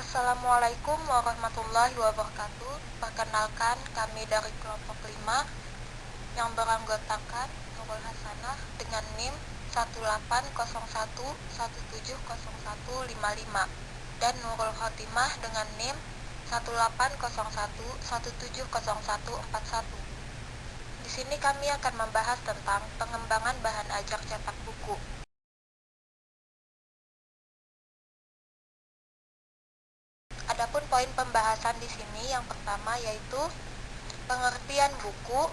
Assalamualaikum warahmatullahi wabarakatuh. Perkenalkan, kami dari kelompok 5 yang beranggotakan Nurul Hasanah dengan NIM 1801170155 dan Nurul Khotimah dengan NIM 1801170141. Di sini kami akan membahas tentang pengembangan bahan ajar cetak buku. Adapun poin pembahasan di sini yang pertama yaitu pengertian buku,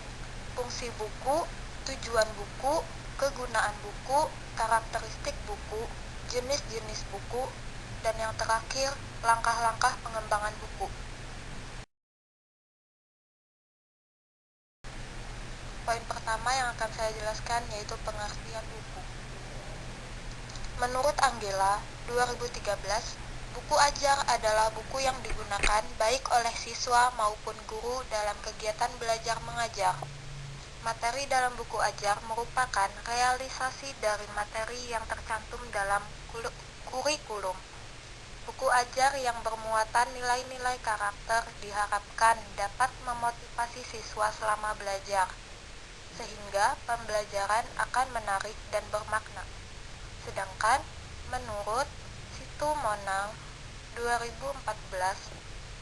fungsi buku, tujuan buku, kegunaan buku, karakteristik buku, jenis-jenis buku, dan yang terakhir langkah-langkah pengembangan buku. Poin pertama yang akan saya jelaskan yaitu pengertian buku. Menurut Anggela 2013, buku ajar adalah buku yang digunakan baik oleh siswa maupun guru dalam kegiatan belajar mengajar. Materi dalam buku ajar merupakan realisasi dari materi yang tercantum dalam kurikulum. Buku ajar yang bermuatan nilai-nilai karakter diharapkan dapat memotivasi siswa selama belajar, sehingga pembelajaran akan menarik dan bermakna. Sedangkan menurut Situ Monang 2014,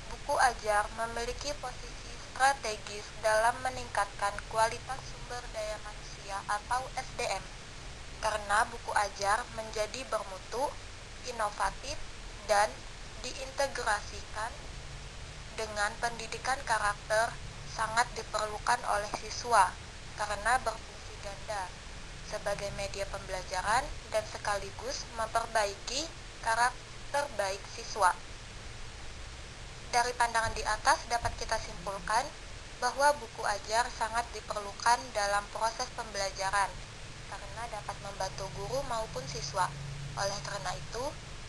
buku ajar memiliki posisi strategis dalam meningkatkan kualitas sumber daya manusia atau SDM, karena buku ajar menjadi bermutu, inovatif, dan diintegrasikan dengan pendidikan karakter sangat diperlukan oleh siswa karena berfungsi ganda sebagai media pembelajaran dan sekaligus memperbaiki karakter baik siswa. Dari pandangan di atas dapat kita simpulkan bahwa buku ajar sangat diperlukan dalam proses pembelajaran karena dapat membantu guru maupun siswa. Oleh karena itu,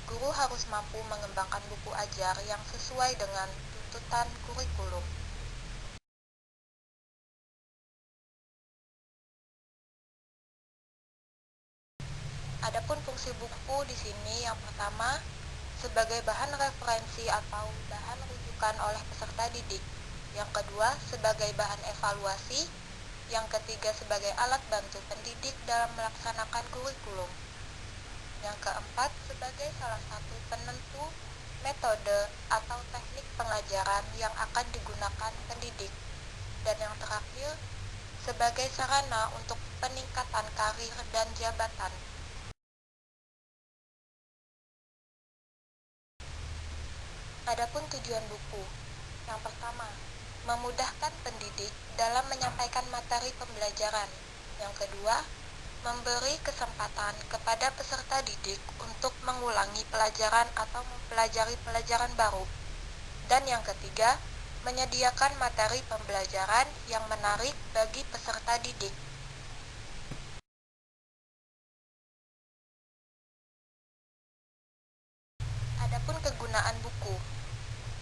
guru harus mampu mengembangkan buku ajar yang sesuai dengan tuntutan kurikulum. Adapun fungsi buku di sini yang pertama sebagai bahan referensi atau bahan rujukan oleh peserta didik. Yang kedua sebagai bahan evaluasi. Yang ketiga sebagai alat bantu pendidik dalam melaksanakan kurikulum. Yang keempat sebagai salah satu penentu metode atau teknik pengajaran yang akan digunakan pendidik. Dan yang terakhir sebagai sarana untuk peningkatan karir dan jabatan. Adapun tujuan buku, yang pertama, memudahkan pendidik dalam menyampaikan materi pembelajaran. Yang kedua, memberi kesempatan kepada peserta didik untuk mengulangi pelajaran atau mempelajari pelajaran baru. Dan yang ketiga, menyediakan materi pembelajaran yang menarik bagi peserta didik. Adapun kegunaan buku.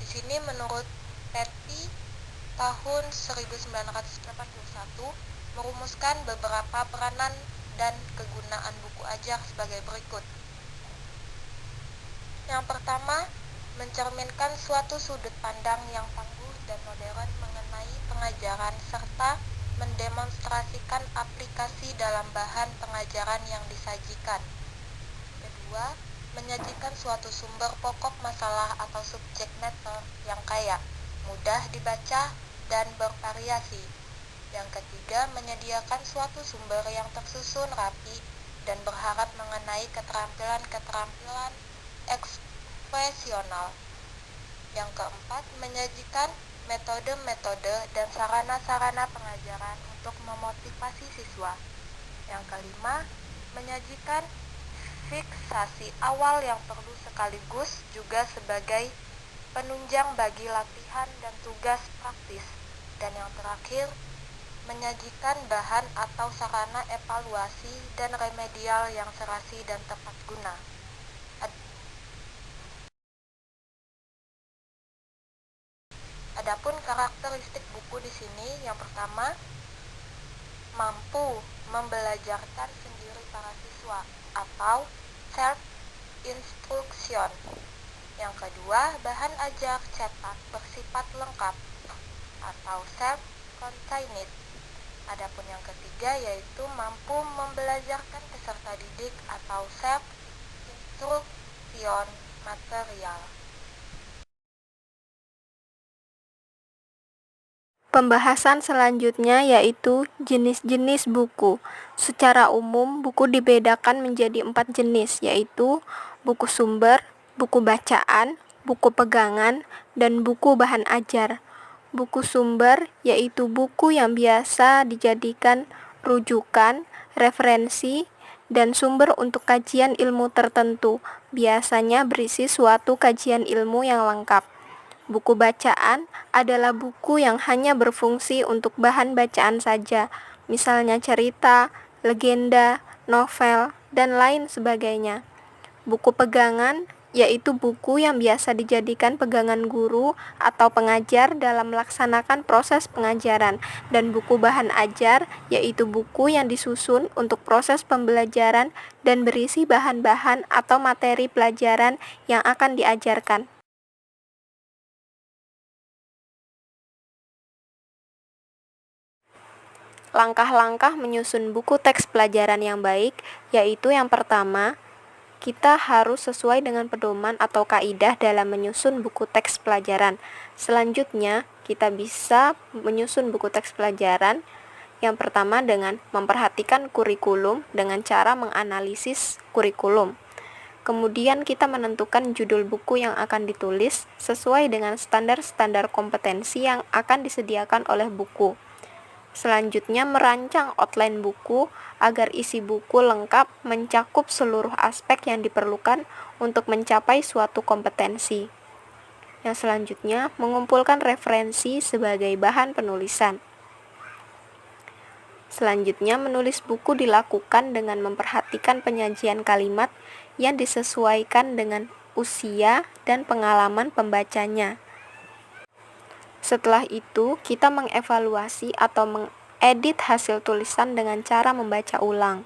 Di sini menurut Petty tahun 1981 merumuskan beberapa peranan dan kegunaan buku ajar sebagai berikut. Yang pertama, mencerminkan suatu sudut pandang yang tangguh dan modern mengenai pengajaran serta mendemonstrasikan aplikasi dalam bahan pengajaran yang disajikan. Kedua, menyajikan suatu sumber pokok masalah atau subjek matter yang kaya, mudah dibaca, dan bervariasi. Yang ketiga, menyediakan suatu sumber yang tersusun rapi dan berharap mengenai keterampilan-keterampilan ekspresional. Yang keempat, menyajikan metode-metode dan sarana-sarana pengajaran untuk memotivasi siswa. Yang kelima, menyajikan fiksasi awal yang perlu sekaligus juga sebagai penunjang bagi latihan dan tugas praktis. Dan yang terakhir, menyajikan bahan atau sarana evaluasi dan remedial yang serasi dan tepat guna. Adapun karakteristik buku di sini yang pertama, mampu membelajarkan sendiri para siswa atau self instruction. Yang kedua, bahan ajar cetak bersifat lengkap atau self-contained. Adapun yang ketiga yaitu mampu membelajarkan peserta didik atau self-instruction material. Pembahasan selanjutnya yaitu jenis-jenis buku. Secara umum, buku dibedakan menjadi 4 jenis, yaitu buku sumber, buku bacaan, buku pegangan, dan buku bahan ajar. Buku sumber yaitu buku yang biasa dijadikan rujukan, referensi, dan sumber untuk kajian ilmu tertentu, biasanya berisi suatu kajian ilmu yang lengkap. Buku bacaan adalah buku yang hanya berfungsi untuk bahan bacaan saja, misalnya cerita, legenda, novel, dan lain sebagainya. Buku pegangan yaitu buku yang biasa dijadikan pegangan guru atau pengajar dalam melaksanakan proses pengajaran, dan buku bahan ajar yaitu buku yang disusun untuk proses pembelajaran dan berisi bahan-bahan atau materi pelajaran yang akan diajarkan. Langkah-langkah menyusun buku teks pelajaran yang baik, yaitu yang pertama, kita harus sesuai dengan pedoman atau kaidah dalam menyusun buku teks pelajaran. Selanjutnya, kita bisa menyusun buku teks pelajaran yang pertama dengan memperhatikan kurikulum dengan cara menganalisis kurikulum. Kemudian kita menentukan judul buku yang akan ditulis sesuai dengan standar-standar kompetensi yang akan disediakan oleh buku. Selanjutnya, merancang outline buku agar isi buku lengkap mencakup seluruh aspek yang diperlukan untuk mencapai suatu kompetensi. Yang selanjutnya, mengumpulkan referensi sebagai bahan penulisan. Selanjutnya, menulis buku dilakukan dengan memperhatikan penyajian kalimat yang disesuaikan dengan usia dan pengalaman pembacanya. Setelah itu, kita mengevaluasi atau mengedit hasil tulisan dengan cara membaca ulang.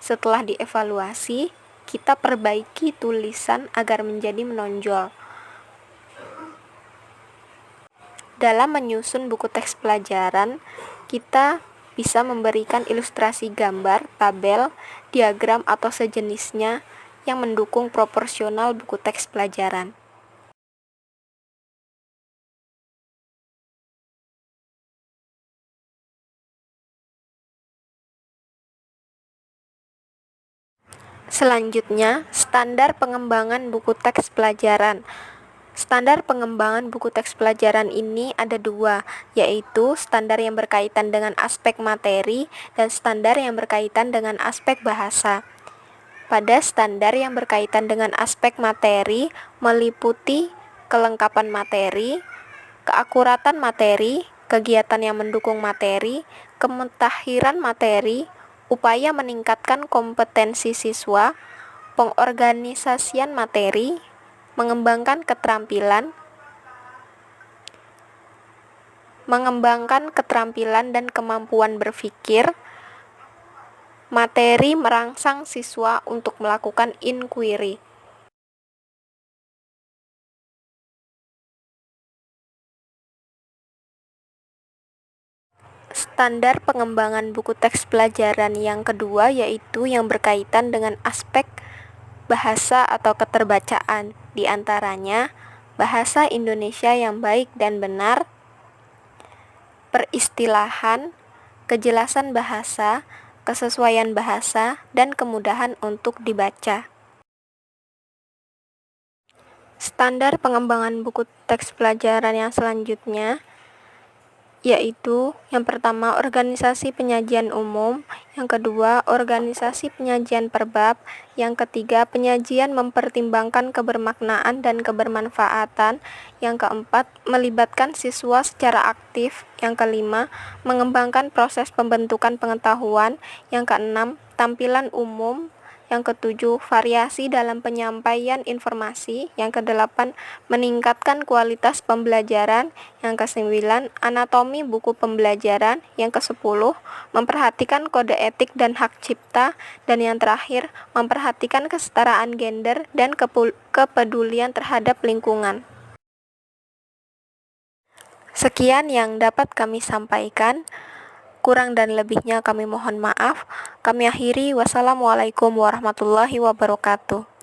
Setelah dievaluasi, kita perbaiki tulisan agar menjadi menonjol. Dalam menyusun buku teks pelajaran, kita bisa memberikan ilustrasi gambar, tabel, diagram, atau sejenisnya yang mendukung proporsional buku teks pelajaran. Selanjutnya, standar pengembangan buku teks pelajaran. Standar pengembangan buku teks pelajaran ini ada 2, yaitu standar yang berkaitan dengan aspek materi dan standar yang berkaitan dengan aspek bahasa. Pada standar yang berkaitan dengan aspek materi meliputi kelengkapan materi, keakuratan materi, kegiatan yang mendukung materi, kemutahiran materi, upaya meningkatkan kompetensi siswa, pengorganisasian materi, mengembangkan keterampilan dan kemampuan berpikir, materi merangsang siswa untuk melakukan inquiry. Standar pengembangan buku teks pelajaran yang kedua yaitu yang berkaitan dengan aspek bahasa atau keterbacaan, di antaranya bahasa Indonesia yang baik dan benar, peristilahan, kejelasan bahasa, kesesuaian bahasa, dan kemudahan untuk dibaca. Standar pengembangan buku teks pelajaran yang selanjutnya yaitu yang pertama organisasi penyajian umum, yang kedua organisasi penyajian per bab, yang ketiga penyajian mempertimbangkan kebermaknaan dan kebermanfaatan, yang keempat melibatkan siswa secara aktif, yang kelima mengembangkan proses pembentukan pengetahuan, yang keenam tampilan umum, Yang ke-7, variasi dalam penyampaian informasi. Yang ke-8, meningkatkan kualitas pembelajaran. Yang ke-9, anatomi buku pembelajaran. Yang ke-10, memperhatikan kode etik dan hak cipta. Dan yang terakhir, memperhatikan kesetaraan gender dan kepedulian terhadap lingkungan. Sekian yang dapat kami sampaikan. Kurang dan lebihnya kami mohon maaf. Kami akhiri. Wassalamualaikum warahmatullahi wabarakatuh.